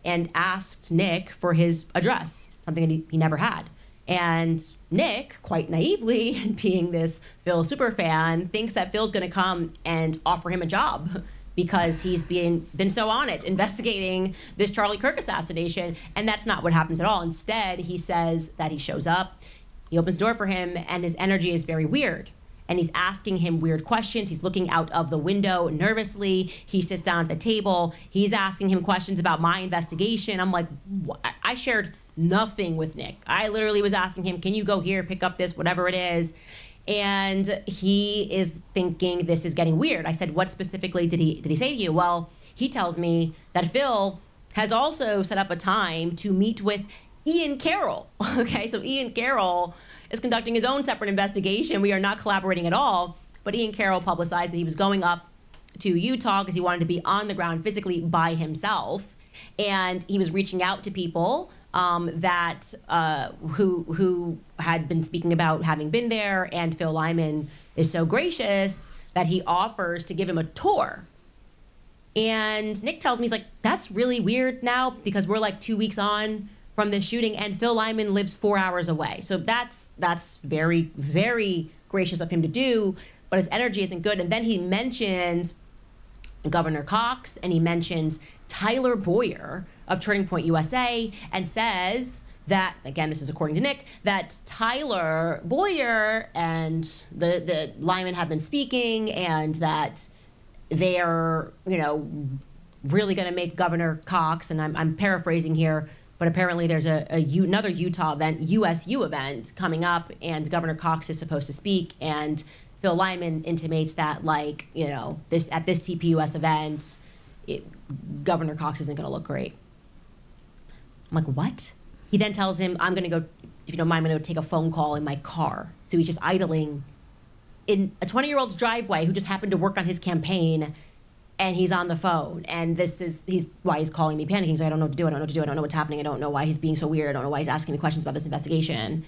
and asked Nick for his address, something that he never had. And Nick, quite naively, being this Phil super fan, thinks that Phil's going to come and offer him a job because he's been so on it, investigating this Charlie Kirk assassination. And that's not what happens at all. Instead, he says that he shows up, he opens the door for him, and his energy is very weird. And he's asking him weird questions. He's looking out of the window nervously. He sits down at the table. He's asking him questions about my investigation. I'm like, I shared nothing with Nick. I literally was asking him, can you go here, pick up this, whatever it is. And he is thinking this is getting weird. I said, what specifically did he say to you? Well, he tells me that Phil has also set up a time to meet with Ian Carroll. Okay, so Ian Carroll is conducting his own separate investigation. We are not collaborating at all. But Ian Carroll publicized that he was going up to Utah because he wanted to be on the ground physically by himself. And he was reaching out to people who had been speaking about having been there. And Phil Lyman is so gracious that he offers to give him a tour. And Nick tells me, he's like, that's really weird now because we're like 2 weeks on from this shooting, and Phil Lyman lives 4 hours away. So that's very, very gracious of him to do, but his energy isn't good. And then he mentions Governor Cox, and he mentions Tyler Boyer of Turning Point USA, and says that, again, this is according to Nick, that Tyler Boyer and the Lyman have been speaking, and that they're, really going to make Governor Cox, and I'm paraphrasing here, but apparently there's another Utah event, USU event, coming up, and Governor Cox is supposed to speak, and Phil Lyman intimates that, at this TPUS event, Governor Cox isn't going to look great. I'm like, what? He then tells him, I'm going to go, if you don't mind, I'm going to take a phone call in my car. So he's just idling in a 20-year-old's driveway who just happened to work on his campaign, and he's on the phone. And he's why he's calling me panicking. He's like, I don't know what to do. I don't know what's happening. I don't know why he's being so weird. I don't know why he's asking me questions about this investigation.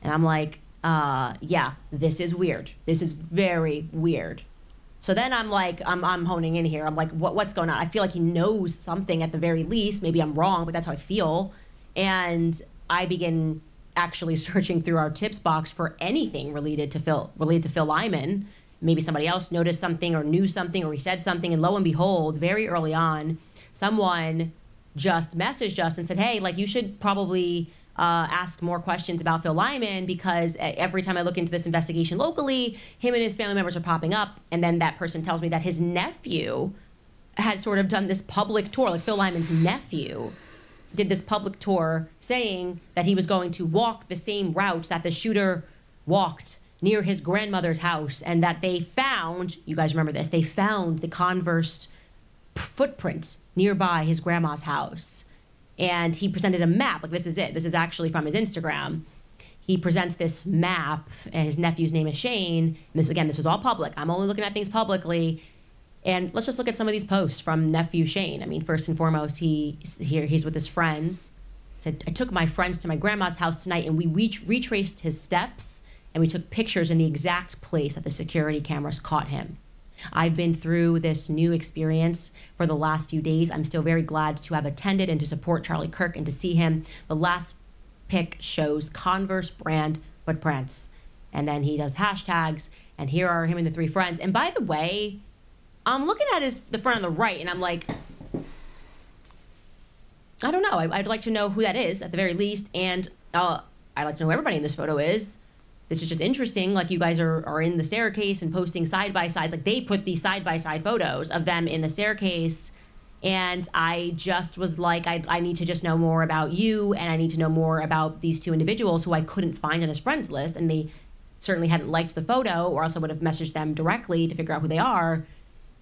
And I'm like, yeah, this is weird. This is very weird. So then I'm like, I'm honing in here. I'm like, what's going on? I feel like he knows something at the very least. Maybe I'm wrong, but that's how I feel. And I begin actually searching through our tips box for anything related to Phil Lyman. Maybe somebody else noticed something or knew something or he said something. And lo and behold, very early on, someone just messaged us and said, hey, you should probably ask more questions about Phil Lyman, because every time I look into this investigation locally, him and his family members are popping up. And then that person tells me that his nephew had sort of done this public tour, Phil Lyman's nephew did this public tour saying that he was going to walk the same route that the shooter walked near his grandmother's house, and that they found, you guys remember this, they found the Converse footprint nearby his grandma's house. And he presented a map, like this is it. This is actually from his Instagram. He presents this map, and his nephew's name is Shane. And this was all public. I'm only looking at things publicly. And let's just look at some of these posts from nephew Shane. I mean, first and foremost, he's with his friends. Said, I took my friends to my grandma's house tonight, and we retraced his steps, and we took pictures in the exact place that the security cameras caught him. I've been through this new experience for the last few days. I'm still very glad to have attended and to support Charlie Kirk and to see him. The last pic shows Converse brand footprints. And then he does hashtags, and here are him and the three friends. And by the way, I'm looking at the friend on the right, and I'm like, I don't know. I'd like to know who that is at the very least. And I'd like to know who everybody in this photo is. This is just interesting. Like, you guys are in the staircase and posting side-by-sides. Like, they put these side-by-side photos of them in the staircase. And I just was like, I need to just know more about you, and I need to know more about these two individuals who I couldn't find on his friends list. And they certainly hadn't liked the photo, or else I would have messaged them directly to figure out who they are.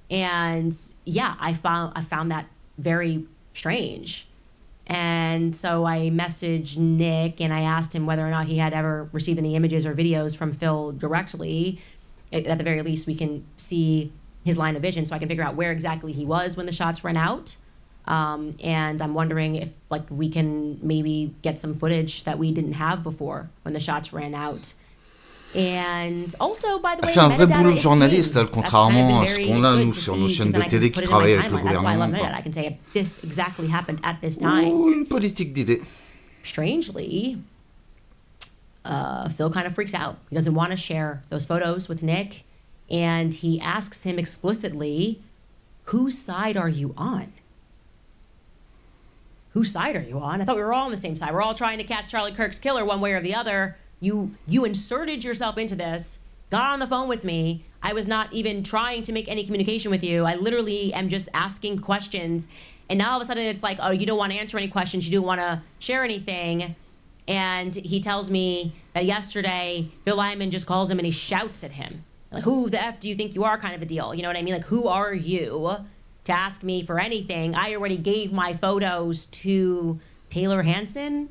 And yeah, I found that very strange. And so I messaged Nick, and I asked him whether or not he had ever received any images or videos from Phil directly. At the very least, we can see his line of vision, so I can figure out where exactly he was when the shots ran out. And I'm wondering if, like, we can maybe get some footage that we didn't have before when the shots ran out. And also, by the way, fait un vrai boulot de journaliste, contrairement à ce qu'on a nous sur nos chaînes de télé qui travaillent avec le gouvernement. I can say if this exactly happened at this time. Ou une politique d'idées. Strangely, Phil kind of freaks out. He doesn't want to share those photos with Nick, and he asks him explicitly, "Whose side are you on? Whose side are you on? I thought we were all on the same side. We're all trying to catch Charlie Kirk's killer one way or the other. You inserted yourself into this, got on the phone with me. I was not even trying to make any communication with you. I literally am just asking questions. And now all of a sudden it's like, oh, you don't want to answer any questions. You don't want to share anything." And he tells me that yesterday, Phil Lyman just calls him and he shouts at him. Like, who the F do you think you are, kind of a deal. You know what I mean? Like, who are you to ask me for anything? I already gave my photos to Taylor Hanson.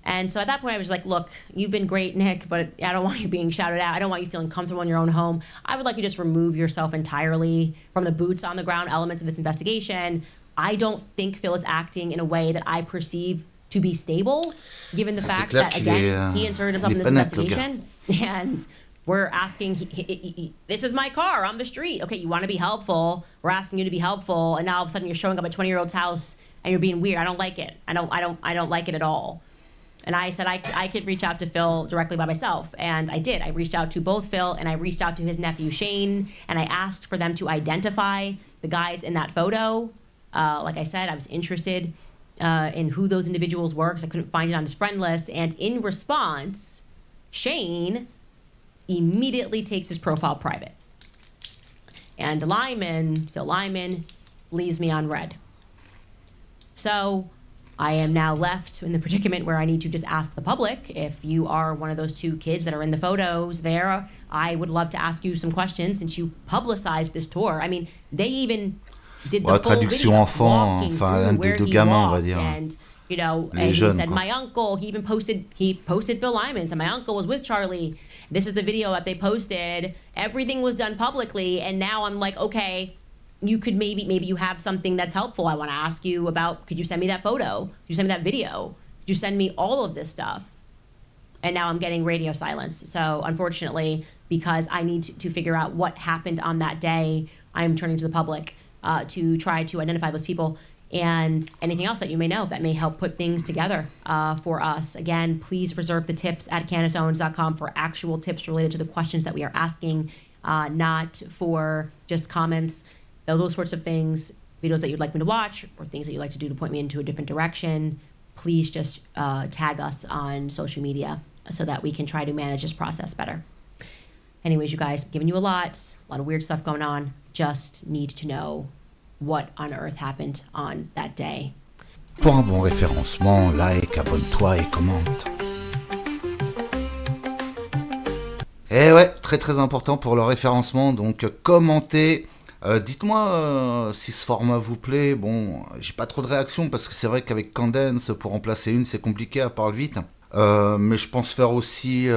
And so at that point, I was like, look, you've been great, Nick, but I don't want you being shouted at. I don't want you feeling comfortable in your own home. I would like you to just remove yourself entirely from the boots on the ground elements of this investigation. I don't think Phil is acting in a way that I perceive to be stable, given the fact that, again, he inserted himself in this investigation. And we're asking, this is my car on the street. Okay, you want to be helpful. We're asking you to be helpful. And now all of a sudden you're showing up at a 20-year-old's house and you're being weird. I don't like it. I don't like it at all. And I said I could reach out to Phil directly by myself. And I did. I reached out to both Phil and I reached out to his nephew, Shane. And I asked for them to identify the guys in that photo. Like I said, I was interested in who those individuals were because I couldn't find it on his friend list. And in response, Shane immediately takes his profile private. And Phil Lyman, leaves me on red. So I am now left in the predicament where I need to just ask the public, if you are one of those two kids that are in the photos there, I would love to ask you some questions since you publicized this tour. I mean, they even did the full video walking through where he walked, and, you know, and he said, my uncle, he posted Phil Lyman, so my uncle was with Charlie. This is the video that they posted. Everything was done publicly, and now I'm like, okay, you could maybe you have something that's helpful. I want to ask you about, could you send me that photo? Could you send me that video? Could you send me all of this stuff? And now I'm getting radio silence. So unfortunately, because I need to figure out what happened on that day, I'm turning to the public to try to identify those people and anything else that you may know that may help put things together for us. Again, please reserve the tips at CandaceOwens.com for actual tips related to the questions that we are asking, not for just comments. Those sorts of things, videos that you'd like me to watch or things that you'd like to do to point me into a different direction, please just tag us on social media so that we can try to manage this process better. Anyways, you guys, I'm giving you a lot of weird stuff going on. Just need to know what on earth happened on that day. Pour un bon référencement, like, abonne-toi et commente. Et ouais, très très important pour le référencement, donc commentez. Dites-moi si ce format vous plaît. Bon, j'ai pas trop de réactions parce que c'est vrai qu'avec Candence, pour remplacer une, c'est compliqué à part vite. Mais je pense faire aussi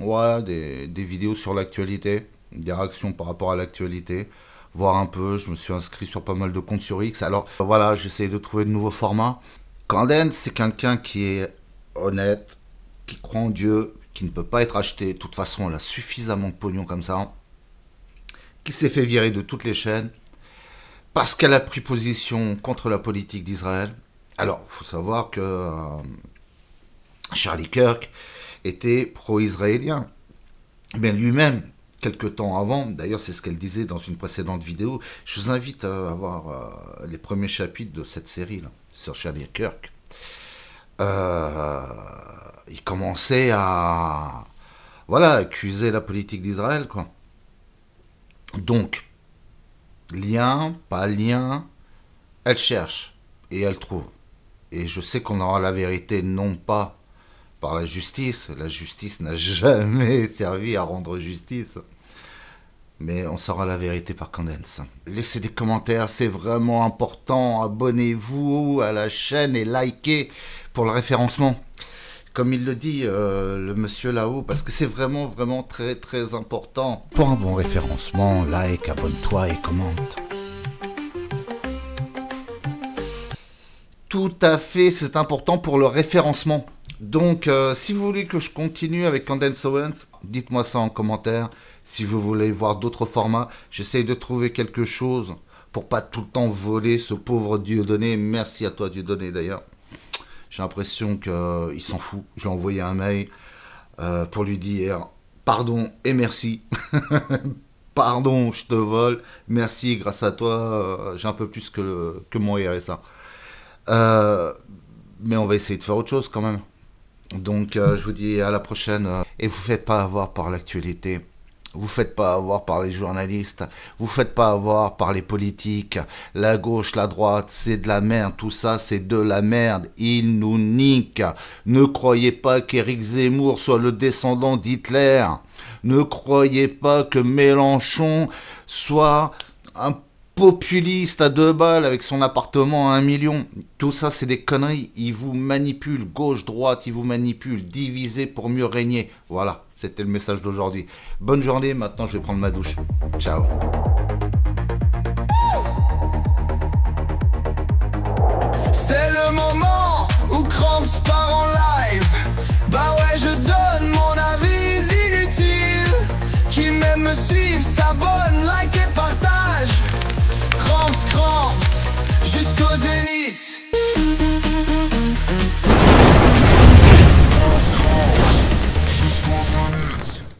voilà, des vidéos sur l'actualité, des réactions par rapport à l'actualité, voir un peu. Je me suis inscrit sur pas mal de comptes sur X. Alors voilà, j'essaie de trouver de nouveaux formats. Candence, c'est quelqu'un qui est honnête, qui croit en Dieu, qui ne peut pas être acheté. De toute façon, elle a suffisamment de pognon comme ça. Qui s'est fait virer de toutes les chaînes parce qu'elle a pris position contre la politique d'Israël. Alors, il faut savoir que Charlie Kirk était pro-israélien. Mais lui-même, quelque temps avant, d'ailleurs c'est ce qu'elle disait dans une précédente vidéo, je vous invite à voir les premiers chapitres de cette série-là, sur Charlie Kirk. Il commençait à voilà, accuser la politique d'Israël, quoi. Donc, lien, pas lien, elle cherche et elle trouve. Et je sais qu'on aura la vérité non pas par la justice n'a jamais servi à rendre justice, mais on saura la vérité par Candence. Laissez des commentaires, c'est vraiment important, abonnez-vous à la chaîne et likez pour le référencement. Comme il le dit, le monsieur là-haut, parce que c'est vraiment, vraiment très, très important. Pour un bon référencement, like, abonne-toi et commente. Tout à fait, c'est important pour le référencement. Donc, si vous voulez que je continue avec Candence Owens, dites-moi ça en commentaire. Si vous voulez voir d'autres formats, j'essaye de trouver quelque chose pour pas tout le temps voler ce pauvre Dieudonné. Merci à toi Dieudonné d'ailleurs. J'ai l'impression qu'il s'en fout. J'ai envoyé un mail pour lui dire pardon et merci. Pardon, je te vole. Merci, grâce à toi, j'ai un peu plus que mon RSA. Mais on va essayer de faire autre chose quand même. Donc, je vous dis à la prochaine. Et vous ne faites pas avoir par l'actualité. Vous ne faites pas avoir par les journalistes, vous ne faites pas avoir par les politiques, la gauche, la droite, c'est de la merde, tout ça c'est de la merde, ils nous niquent. Ne croyez pas qu'Éric Zemmour soit le descendant d'Hitler, ne croyez pas que Mélenchon soit un populiste à 2 balles avec son appartement à 1 million. Tout ça c'est des conneries, ils vous manipulent, gauche, droite, ils vous manipulent, divisez pour mieux régner, voilà. C'était le message d'aujourd'hui. Bonne journée, maintenant je vais prendre ma douche. Ciao. C'est le moment